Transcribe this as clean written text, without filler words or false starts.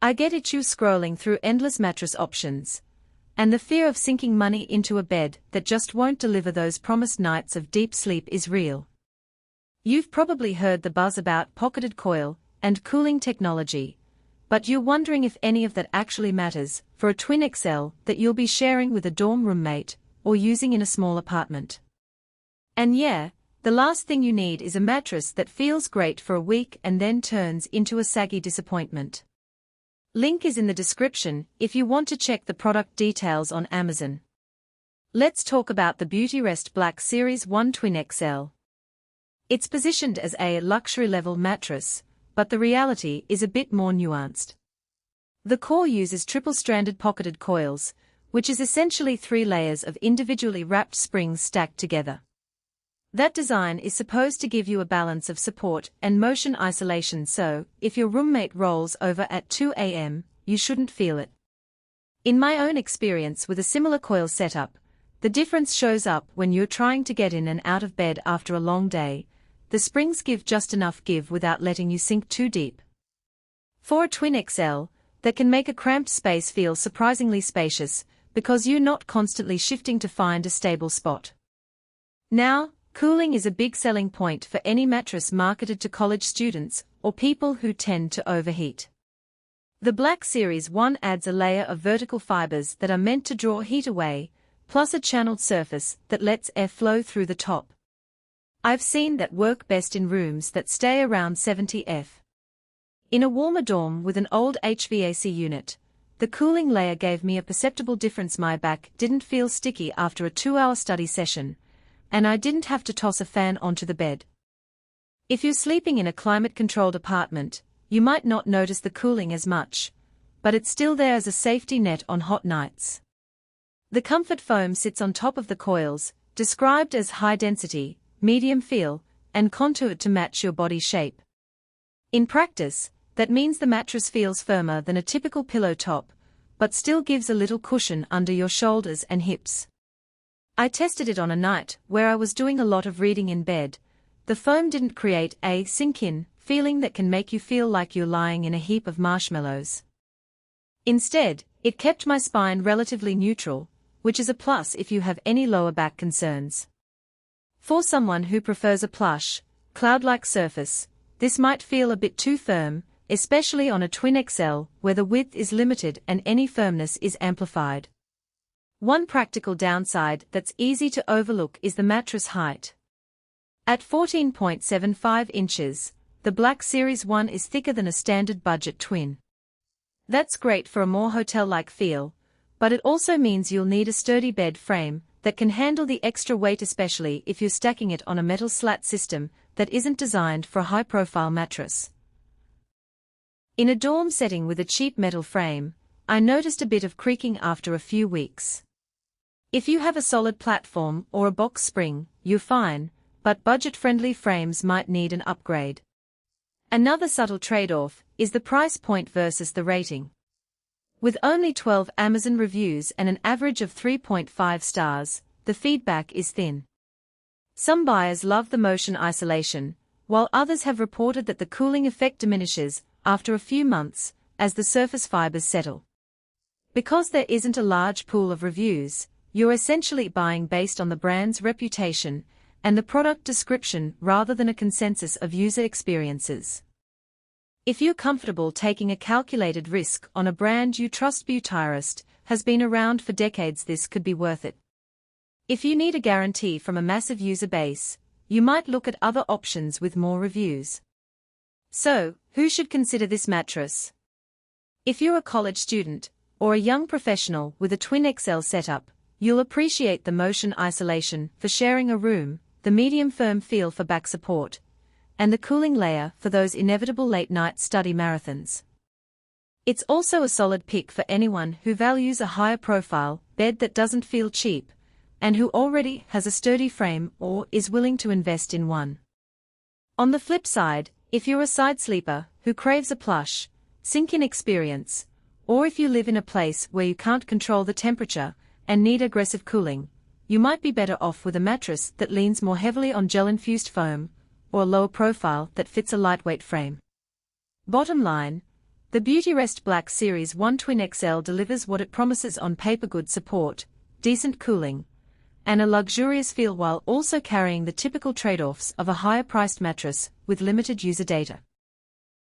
I get it, you scrolling through endless mattress options. And the fear of sinking money into a bed that just won't deliver those promised nights of deep sleep is real. You've probably heard the buzz about pocketed coil and cooling technology, but you're wondering if any of that actually matters for a twin XL that you'll be sharing with a dorm roommate or using in a small apartment. And yeah, the last thing you need is a mattress that feels great for a week and then turns into a saggy disappointment. Link is in the description if you want to check the product details on Amazon. Let's talk about the Beautyrest Black Series 1 Twin XL. It's positioned as a luxury-level mattress, but the reality is a bit more nuanced. The core uses triple-stranded pocketed coils, which is essentially 3 layers of individually wrapped springs stacked together. That design is supposed to give you a balance of support and motion isolation, so if your roommate rolls over at 2 a.m., you shouldn't feel it. In my own experience with a similar coil setup, the difference shows up when you're trying to get in and out of bed after a long day. The springs give just enough give without letting you sink too deep. For a twin XL, that can make a cramped space feel surprisingly spacious, because you're not constantly shifting to find a stable spot. Now, cooling is a big selling point for any mattress marketed to college students or people who tend to overheat. The Black Series 1 adds a layer of vertical fibers that are meant to draw heat away, plus a channeled surface that lets air flow through the top. I've seen that work best in rooms that stay around 70 F. In a warmer dorm with an old HVAC unit, the cooling layer gave me a perceptible difference. My back didn't feel sticky after a 2-hour study session, and I didn't have to toss a fan onto the bed. If you're sleeping in a climate-controlled apartment, you might not notice the cooling as much, but it's still there as a safety net on hot nights. The comfort foam sits on top of the coils, described as high density, medium feel, and contoured to match your body shape. In practice, that means the mattress feels firmer than a typical pillow top, but still gives a little cushion under your shoulders and hips. I tested it on a night where I was doing a lot of reading in bed. The foam didn't create a sink-in feeling that can make you feel like you're lying in a heap of marshmallows. Instead, it kept my spine relatively neutral, which is a plus if you have any lower back concerns. For someone who prefers a plush, cloud-like surface, this might feel a bit too firm, especially on a twin XL where the width is limited and any firmness is amplified. One practical downside that's easy to overlook is the mattress height. At 14.75 inches, the Black Series 1 is thicker than a standard budget twin. That's great for a more hotel-like feel, but it also means you'll need a sturdy bed frame that can handle the extra weight, especially if you're stacking it on a metal slat system that isn't designed for a high-profile mattress. In a dorm setting with a cheap metal frame, I noticed a bit of creaking after a few weeks. If you have a solid platform or a box spring, you're fine, but budget-friendly frames might need an upgrade. Another subtle trade-off is the price point versus the rating. With only 12 Amazon reviews and an average of 3.5 stars, the feedback is thin. Some buyers love the motion isolation, while others have reported that the cooling effect diminishes after a few months as the surface fibers settle. Because there isn't a large pool of reviews, you're essentially buying based on the brand's reputation and the product description rather than a consensus of user experiences. If you're comfortable taking a calculated risk on a brand you trust, Beautyrest has been around for decades. This could be worth it. If you need a guarantee from a massive user base, you might look at other options with more reviews. So, who should consider this mattress? If you're a college student or a young professional with a twin XL setup, you'll appreciate the motion isolation for sharing a room, the medium firm feel for back support, and the cooling layer for those inevitable late-night study marathons. It's also a solid pick for anyone who values a higher profile bed that doesn't feel cheap, and who already has a sturdy frame or is willing to invest in one. On the flip side, if you're a side sleeper who craves a plush, sink-in experience, or if you live in a place where you can't control the temperature and need aggressive cooling, you might be better off with a mattress that leans more heavily on gel-infused foam, or a lower profile that fits a lightweight frame. Bottom line, The Beautyrest Black Series 1 Twin XL delivers what it promises on paper: good support, decent cooling, and a luxurious feel, while also carrying the typical trade-offs of a higher-priced mattress with limited user data.